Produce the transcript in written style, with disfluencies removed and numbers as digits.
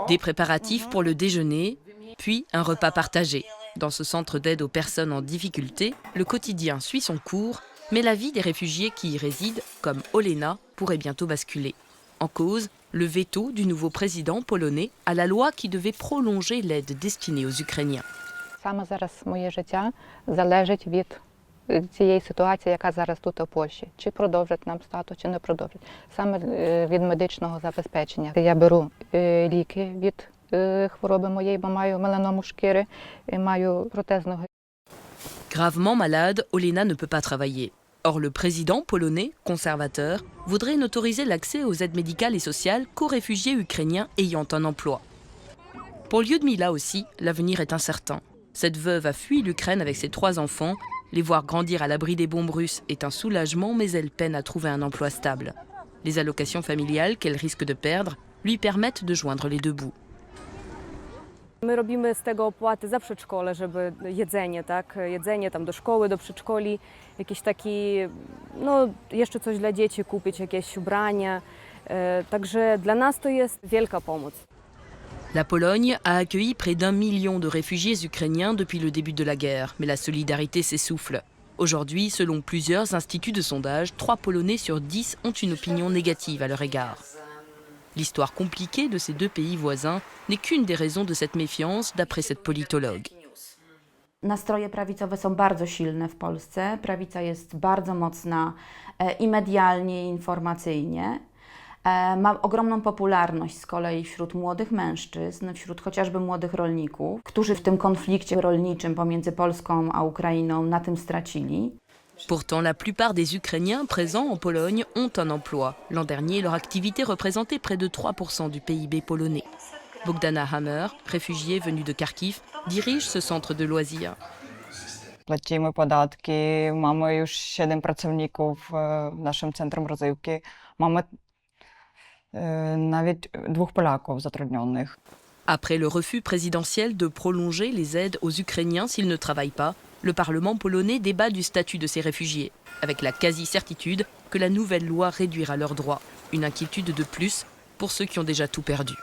Des préparatifs pour le déjeuner, puis un repas partagé. Dans ce centre d'aide aux personnes en difficulté, le quotidien suit son cours, mais la vie des réfugiés qui y résident, comme Olena, pourrait bientôt basculer. En cause, le veto du nouveau président polonais à la loi qui devait prolonger l'aide destinée aux Ukrainiens. Саме зараз моє життя залежить від цієї ситуації, яка зараз тут у Польщі. Чи продовжать нам статус, чи не продовжать. Саме від медичного забезпечення. Я беру ліки від хвороби моєї, бо маю меланому шкіри, маю протез ноги. Gravement malade, Olena ne peut pas travailler. Or, le président polonais, conservateur, voudrait n'autoriser l'accès aux aides médicales et sociales qu'aux réfugiés ukrainiens ayant un emploi. Pour Lyudmila aussi, l'avenir est incertain. Cette veuve a fui l'Ukraine avec ses 3 enfants. Les voir grandir à l'abri des bombes russes est un soulagement, mais elle peine à trouver un emploi stable. Les allocations familiales qu'elle risque de perdre lui permettent de joindre les deux bouts. My robimy z tego opłaty za przedszkole, żeby jedzenie, tak? Jedzenie tam do szkoły, do przedszkoli, jakiś taki, no jeszcze coś dla dzieci kupić, jakieś ubrania. Także dla nas to jest wielka pomoc. La Pologne a accueilli près d'1 million de réfugiés ukrainiens depuis le début de la guerre, mais la solidarité s'essouffle. Aujourd'hui, selon plusieurs instituts de sondage, 3 Polonais sur 10 ont une opinion négative à leur égard. L'histoire compliquée de ces 2 pays voisins n'est qu'une des raisons de cette méfiance, d'après cette politologue. Nastroje prawicowe są bardzo silne w Polsce. Prawica jest bardzo mocna i medialnie, i informacyjnie. Ma ogromną popularność z kolei wśród młodych mężczyzn, wśród chociażby młodych rolników, którzy w tym konflikcie rolniczym pomiędzy Polską a Ukrainą na tym stracili. Pourtant, la plupart des Ukrainiens présents en Pologne ont un emploi. L'an dernier, leur activité représentait près de 3% du PIB polonais. Bogdana Hammer, réfugiée venue de Kharkiv, dirige ce centre de loisirs. Płacimy podatki, mamy już 7 pracowników w naszym centrum rozrywki. Mamy nawet 2 Polaków zatrudnionych. Après le refus présidentiel de prolonger les aides aux Ukrainiens s'ils ne travaillent pas, le Parlement polonais débat du statut de ces réfugiés, avec la quasi-certitude que la nouvelle loi réduira leurs droits. Une inquiétude de plus pour ceux qui ont déjà tout perdu.